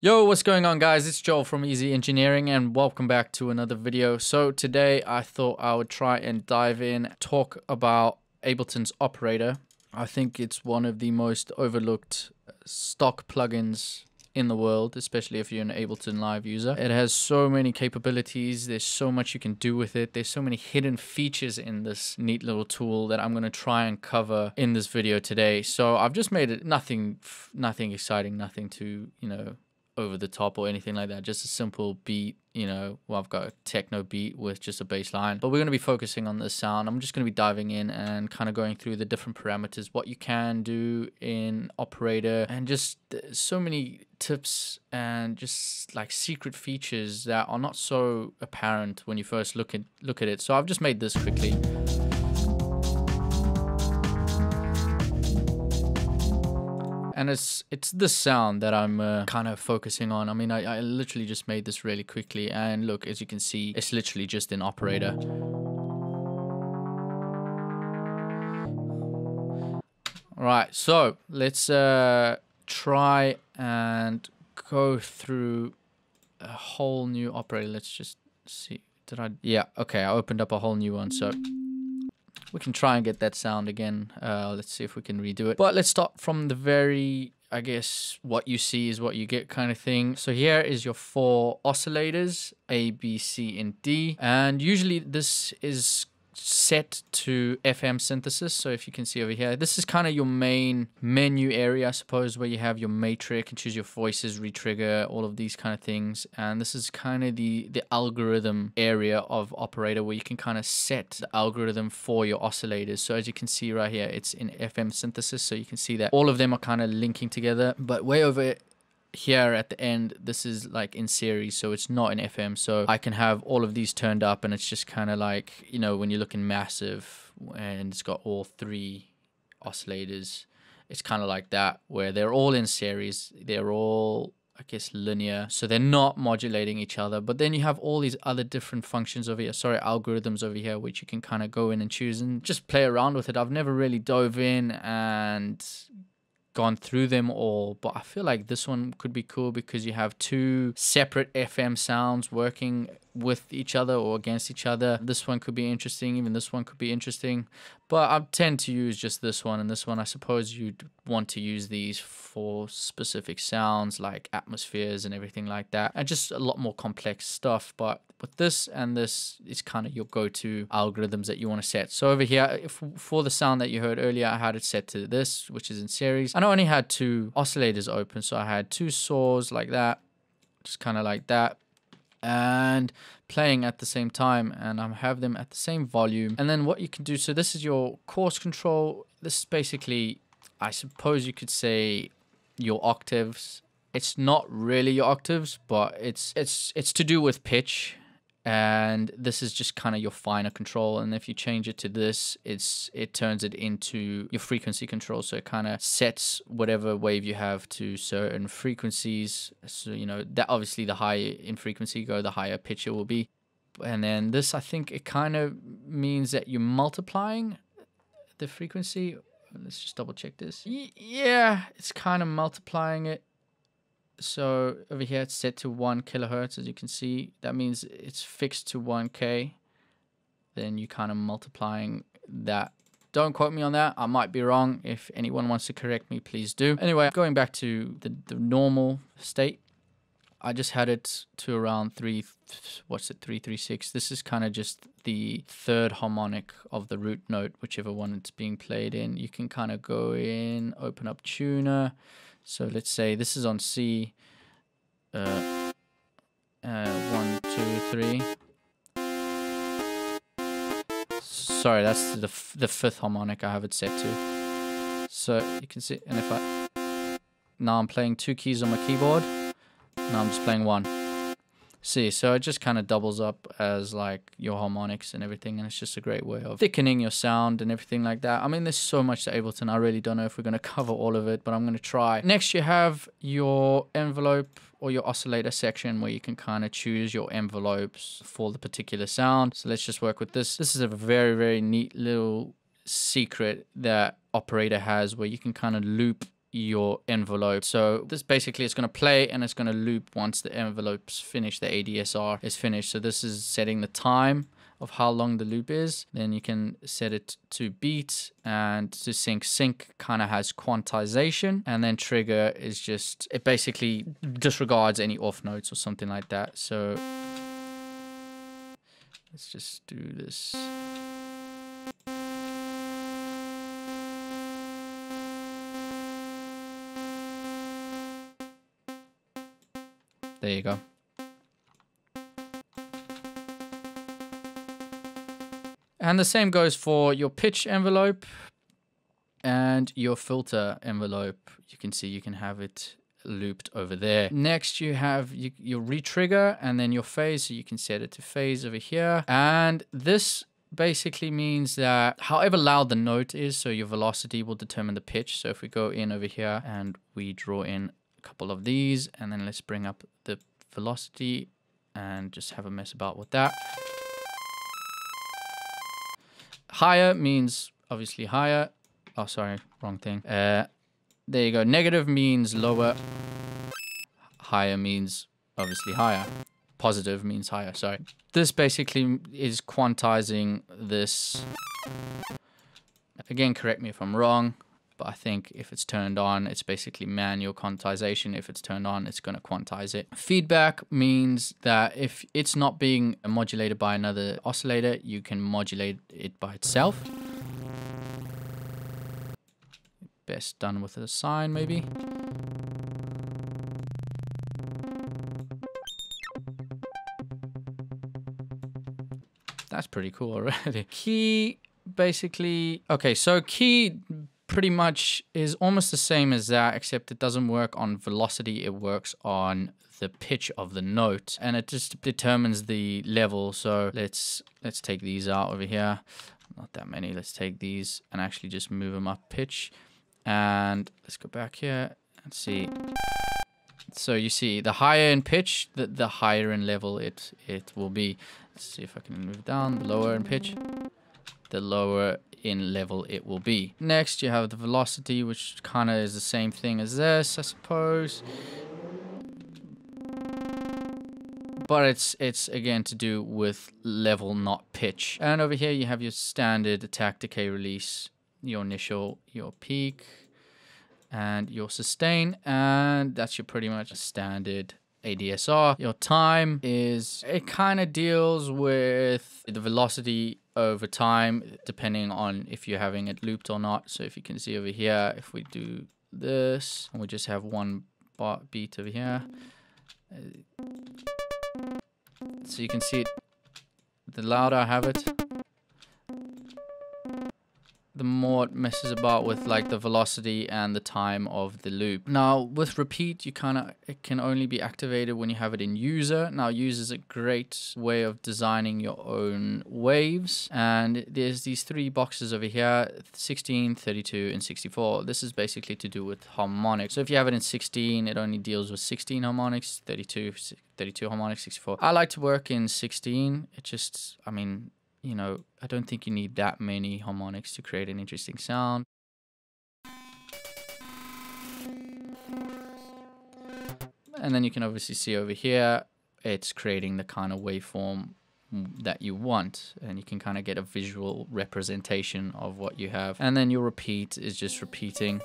Yo, what's going on, guys? It's Joel from Easy Engineering and welcome back to another video. So today I thought I would try and dive in, talk about Ableton's operator. I think it's one of the most overlooked stock plugins in the world, especially if you're an Ableton Live user. It has so many capabilities. There's so much you can do with it. There's so many hidden features in this neat little tool that I'm going to try and cover in this video today. So I've just made it nothing exciting, nothing to, over the top or anything like that. Just a simple beat, well, I've got a techno beat with just a bass line, but we're going to be focusing on the sound. I'm just going to be diving in and kind of going through the different parameters, what you can do in operator, and just so many tips and just like secret features that are not so apparent when you first look at it. So I've just made this quickly. And it's this sound that I'm kind of focusing on. I mean, I literally just made this really quickly. And look, as you can see, it's literally just in operator. All right, so let's try and go through a whole new operator. Let's just see. Yeah, okay, I opened up a whole new one. So we can try and get that sound again. Let's see if we can redo it. But let's start from the very, I guess, what you see is what you get kind of thing. So here is your 4 oscillators, A, B, C, and D. And usually this is set to FM synthesis. So if you can see over here, this is kind of your main menu area, I suppose, where you have your matrix and choose your voices, retrigger, all of these kind of things. And this is kind of the algorithm area of operator where you can kind of set the algorithm for your oscillators. So as you can see right here, it's in FM synthesis. So you can see that all of them are kind of linking together, but way over here at the end, this is like in series, so it's not in FM. So I can have all of these turned up, and it's just kind of like, when you're looking massive and it's got all 3 oscillators, it's kind of like that, where they're all in series. They're all, I guess, linear, so they're not modulating each other. But then you have all these other different functions over here, algorithms over here, which you can kind of go in and choose and just play around with it. I've never really dove in and gone through them all, but I feel like this one could be cool because you have 2 separate FM sounds working with each other or against each other. This one could be interesting, even this one could be interesting, but I tend to use just this one and this one. I suppose you'd want to use these for specific sounds like atmospheres and everything like that, and just a lot more complex stuff. But with this and this, it's kind of your go-to algorithms that you want to set. So over here, for the sound that you heard earlier, I had it set to this, which is in series, and I only had 2 oscillators open. So I had 2 saws like that, just kind of like that, and playing at the same time, and I have them at the same volume. And then what you can do, so this is your coarse control. This is basically, I suppose you could say, your octaves. It's not really your octaves, but it's to do with pitch. And this is just kind of your finer control, and if you change it to this, it turns it into your frequency control. So it kind of sets whatever wave you have to certain frequencies. So that obviously the higher in frequency you go, the higher pitch it will be. And then this, I think it kind of means that you're multiplying the frequency. Let's just double check this. Yeah, it's kind of multiplying it. So over here it's set to 1 kilohertz, as you can see. That means it's fixed to 1K. Then you kind of multiplying that. Don't quote me on that. I might be wrong. If anyone wants to correct me, please do. Anyway, going back to the normal state, I just had it to around 336. This is kind of just the 3rd harmonic of the root note, whichever one it's being played in. You can kind of go in, open up tuner. So let's say this is on C, 1, 2, 3. Sorry, that's the 5th harmonic I have it set to. So you can see, and now I'm playing 2 keys on my keyboard. Now I'm just playing 1. See, so it just kind of doubles up as like your harmonics and everything, and it's just a great way of thickening your sound and everything like that. I mean, there's so much to Ableton. I really don't know if we're going to cover all of it, but I'm going to try. Next, you have your envelope or your oscillator section where you can kind of choose your envelopes for the particular sound. So let's just work with this. This is a very, very neat little secret that operator has where you can kind of loop your envelope. So this basically is going to play and it's going to loop once the envelope's finished, the ADSR is finished. So this is setting the time of how long the loop is. Then you can set it to beat, and to sync. Sync kind of has quantization, and then trigger is just, it basically disregards any off notes or something like that. So let's just do this. There you go. And the same goes for your pitch envelope and your filter envelope. You can see you can have it looped over there. Next, you have your retrigger and then your phase. So you can set it to phase over here. And this basically means that however loud the note is, so your velocity will determine the pitch. So if we go in over here and we draw in a couple of these, and then let's bring up the velocity and just have a mess about with that. Higher means obviously higher. Oh, sorry, wrong thing. There you go. Negative means lower. Higher means obviously higher. Positive means higher, sorry. This basically is quantizing this. Again, correct me if I'm wrong, but I think if it's turned on, it's basically manual quantization. If it's turned on, it's going to quantize it. Feedback means that if it's not being modulated by another oscillator, you can modulate it by itself. Best done with a sine, maybe. That's pretty cool already. Key, basically, okay, so key pretty much is almost the same as that, except it doesn't work on velocity. It works on the pitch of the note, and it just determines the level. So let's take these out over here. Not that many. Let's take these and actually just move them up pitch. And let's go back here and see. So you see, the higher in pitch, the higher in level it will be. Let's see if I can move down. The lower in pitch, the lower in level it will be. Next, you have the velocity, which kind of is the same thing as this, I suppose. But it's again to do with level, not pitch. And over here you have your standard attack, decay, release, your initial, your peak, and your sustain, and that's your pretty much standard ADSR. Your time is, it kind of deals with the velocity over time, depending on if you're having it looped or not. So if you can see over here, if we do this, and we just have one beat over here, so you can see it, the louder I have it, the more it messes about with like the velocity and the time of the loop. Now with repeat, it can only be activated when you have it in user. Now user is a great way of designing your own waves, and there's these three boxes over here, 16, 32 and 64. This is basically to do with harmonics. So if you have it in 16, it only deals with 16 harmonics, 32 harmonics, 64. I like to work in 16. It just, I mean, you know, I don't think you need that many harmonics to create an interesting sound. And then you can obviously see over here, it's creating the kind of waveform that you want, and you can kind of get a visual representation of what you have. And then your repeat is just repeating.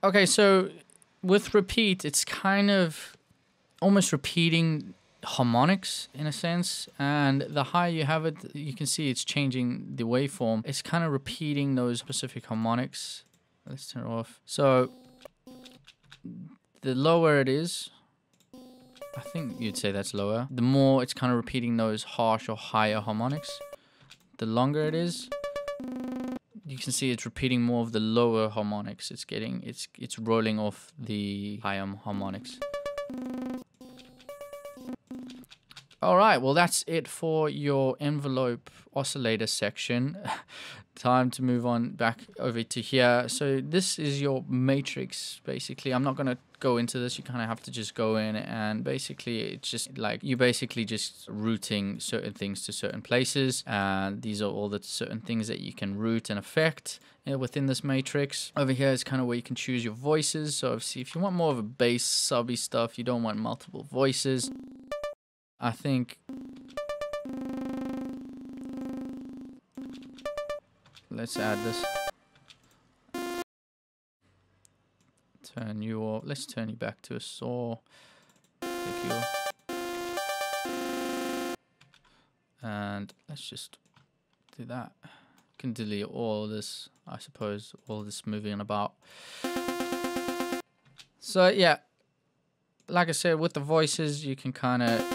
Okay, so with repeat, it's kind of almost repeating harmonics in a sense, and the higher you have it, you can see it's changing the waveform. It's kind of repeating those specific harmonics. Let's turn it off. So the lower it is, I think you'd say that's lower, the more it's kind of repeating those harsh or higher harmonics. The longer it is, you can see it's repeating more of the lower harmonics. It's rolling off the higher harmonics. All right, well, that's it for your envelope oscillator section. Time to move on back over to here. So this is your matrix, basically. I'm not going to go into this. You kind of have to just go in, and basically it's just like you basically just routing certain things to certain places, and these are all the certain things that you can route and affect within this matrix. Over here is kind of where you can choose your voices. So obviously if you want more of a bass subby stuff, you don't want multiple voices, I think. Let's add this. Turn you off. Let's turn you back to a saw. And let's just do that. Can delete all this, I suppose, all this moving about. So yeah, like I said, with the voices, you can kind of,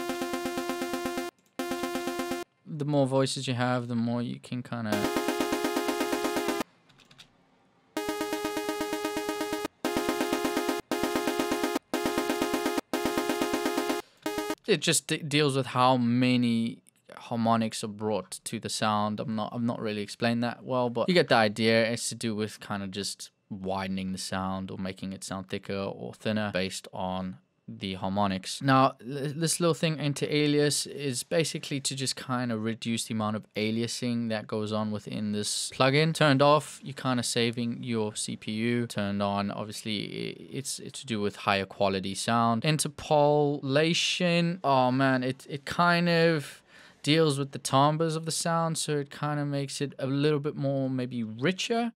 the more voices you have, the more you can kind of it just deals with how many harmonics are brought to the sound. I'm not really explained that well, but you get the idea. It's to do with kind of just widening the sound or making it sound thicker or thinner based on the harmonics. Now, this little thing into alias is basically to just kind of reduce the amount of aliasing that goes on within this plugin. Turned off, you're kind of saving your CPU. Turned on, obviously it's to do with higher quality sound. Interpolation, oh man, it kind of deals with the timbres of the sound, so it kind of makes it a little bit more maybe richer.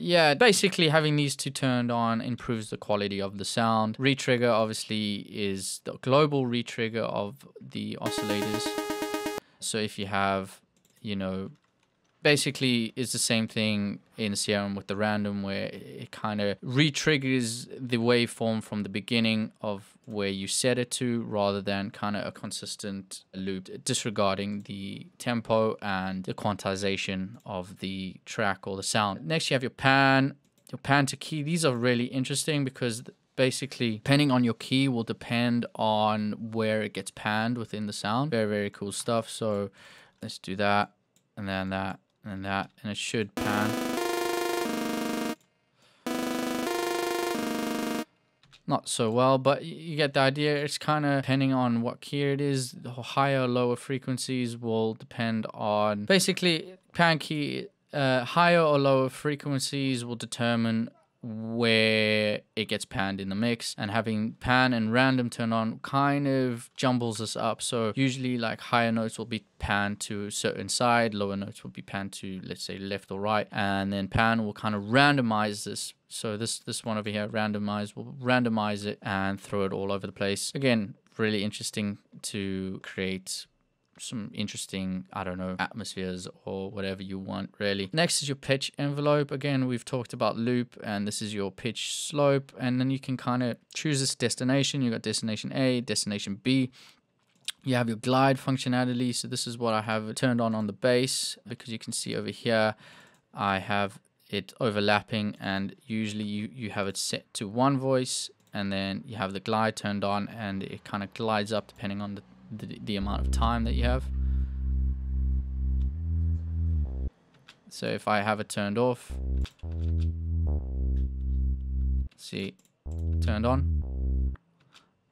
Yeah, basically having these two turned on improves the quality of the sound. Retrigger obviously is the global retrigger of the oscillators. So if you have, you know, basically it's the same thing in CRM with the random, where it kind of re-triggers the waveform from the beginning of where you set it to, rather than kind of a consistent loop, disregarding the tempo and the quantization of the track or the sound. Next, you have your pan to key. These are really interesting because basically depending on your key will depend on where it gets panned within the sound. Very, very cool stuff. So let's do that, and then that, and that, and it should pan. Not so well, but you get the idea. It's kind of depending on what key it is. The higher or lower frequencies will depend on, basically, pan key, higher or lower frequencies will determine where it gets panned in the mix, and having pan and random turned on kind of jumbles us up. So usually like higher notes will be panned to a certain side, lower notes will be panned to, let's say, left or right, and then pan will kind of randomize this. So this one over here, randomize, will randomize it and throw it all over the place. Again, really interesting to create some interesting, I don't know, atmospheres or whatever you want, really. Next is your pitch envelope. Again, we've talked about loop, and this is your pitch slope, and then you can kind of choose this destination. You got destination A, destination B. You have your glide functionality. So this is what I have turned on the bass, because you can see over here I have it overlapping, and usually you have it set to one voice, and then you have the glide turned on, and it kind of glides up depending on the amount of time that you have. So if I have it turned off, see, turned on,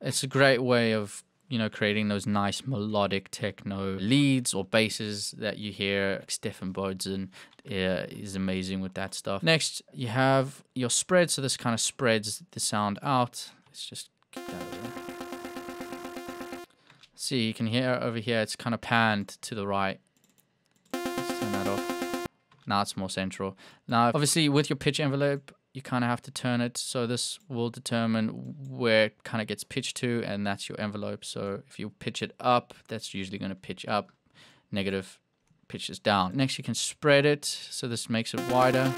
it's a great way of, you know, creating those nice melodic techno leads or basses that you hear. Stefan Bodzen is amazing with that stuff. Next, you have your spread. So this kind of spreads the sound out. Let's just get that over. See, you can hear over here, it's kind of panned to the right. Let's turn that off. Now it's more central. Now, obviously, with your pitch envelope, you kind of have to turn it. So this will determine where it kind of gets pitched to, and that's your envelope. So if you pitch it up, that's usually going to pitch up. Negative pitches down. Next, you can spread it. So this makes it wider.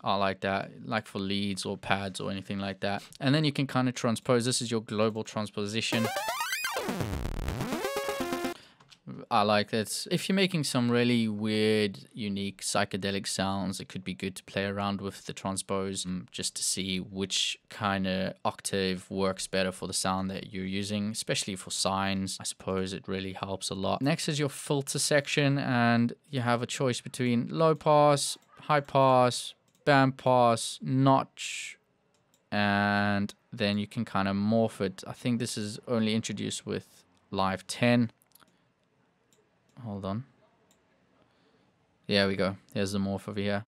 I like that, like for leads or pads or anything like that. And then you can kind of transpose. This is your global transposition. I like that. If you're making some really weird, unique, psychedelic sounds, it could be good to play around with the transpose just to see which kind of octave works better for the sound that you're using, especially for sines. I suppose it really helps a lot. Next is your filter section, and you have a choice between low pass, high pass, band pass, notch, and then you can kind of morph it. I think this is only introduced with Live 10. Hold on. There we go. There's the morph over here.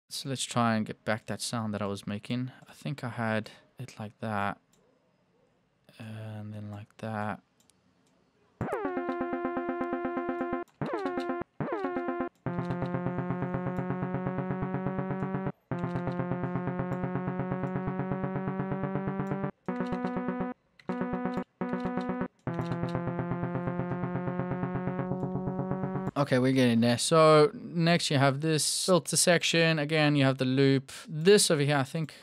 So let's try and get back that sound that I was making. I think I had it like that. And then like that. Okay, we're getting there. So next you have this filter section. Again, you have the loop. This over here, I think,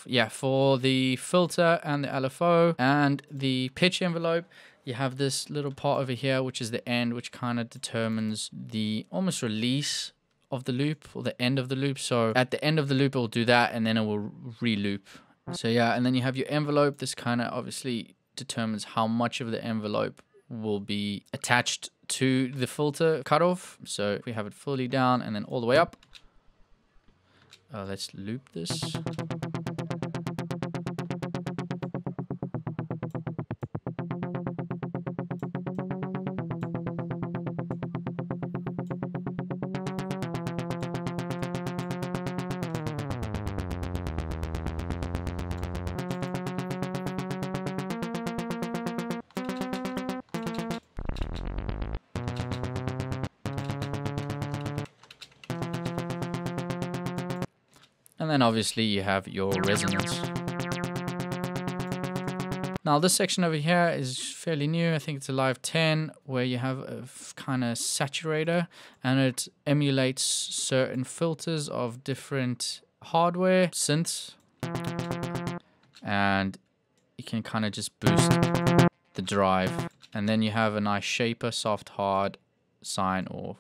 yeah, for the filter and the LFO and the pitch envelope, you have this little part over here, which is the end, which kind of determines the almost release of the loop or the end of the loop. So at the end of the loop, it will do that, and then it will re-loop. So yeah, and then you have your envelope. This kind of obviously determines how much of the envelope will be attached to the filter cutoff. So if we have it fully down and then all the way up, let's loop this. And then obviously you have your resonance. Now this section over here is fairly new. I think it's a Live 10, where you have a kind of saturator, and it emulates certain filters of different hardware, synths, and you can kind of just boost the drive. And then you have a nice shaper, soft, hard, sine, or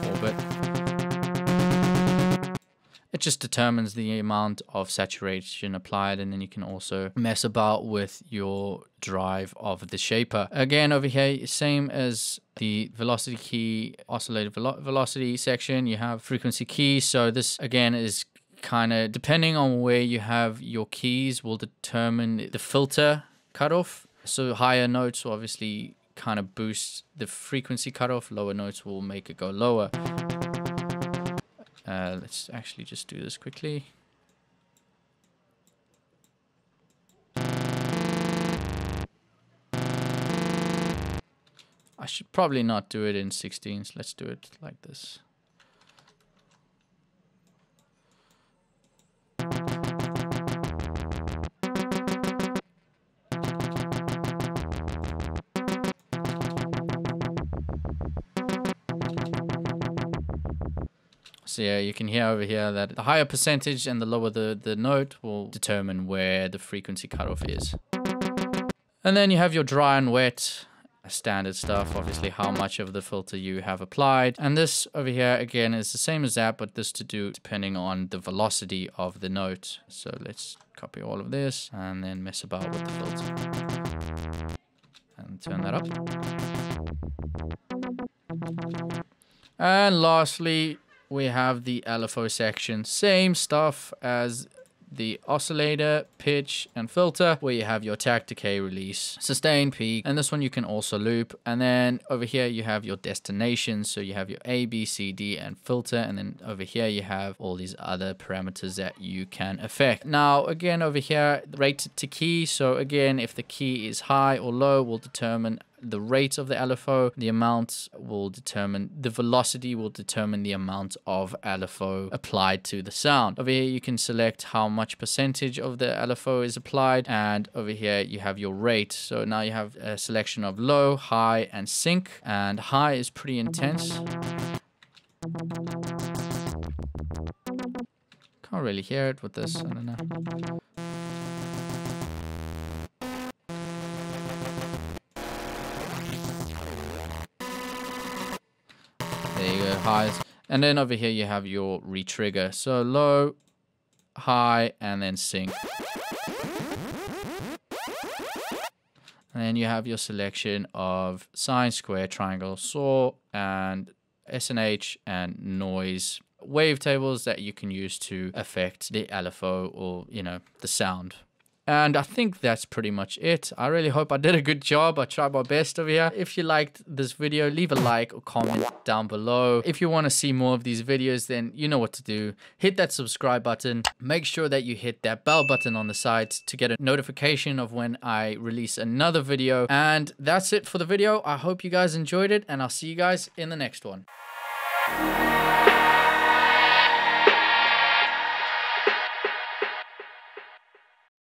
orbit. It just determines the amount of saturation applied, and then you can also mess about with your drive of the shaper. Again, over here, same as the velocity key, oscillator velocity section, you have frequency keys. So this again is kind of depending on where you have your keys will determine the filter cutoff. So higher notes will obviously kind of boost the frequency cutoff, lower notes will make it go lower. Let's actually just do this quickly. I should probably not do it in 16s. Let's do it like this. So yeah, you can hear over here that the higher percentage and the lower the note will determine where the frequency cutoff is. And then you have your dry and wet, standard stuff, obviously how much of the filter you have applied. And this over here again is the same as that, but this to do depending on the velocity of the note. So let's copy all of this and then mess about with the filter. And turn that up. And lastly, we have the LFO section. Same stuff as the oscillator, pitch, and filter, where you have your attack, decay, release, sustain, peak, and this one you can also loop. And then over here you have your destination, so you have your A, B, C, D, and filter, and then over here you have all these other parameters that you can affect. Now again over here, rate to key, so again if the key is high or low will determine the rate of the LFO, the amount will determine, the velocity will determine the amount of LFO applied to the sound. Over here you can select how much percentage of the LFO is applied, and over here you have your rate. So now you have a selection of low, high, and sync, and high is pretty intense. Can't really hear it with this, I don't know. And then over here you have your retrigger. So low, high, and then sync. And then you have your selection of sine, square, triangle, saw, and SNH and noise wavetables that you can use to affect the LFO or, you know, the sound. And I think that's pretty much it. I really hope I did a good job. I tried my best over here. If you liked this video, leave a like or comment down below. If you want to see more of these videos, then you know what to do. Hit that subscribe button. Make sure that you hit that bell button on the side to get a notification of when I release another video. And that's it for the video. I hope you guys enjoyed it, and I'll see you guys in the next one.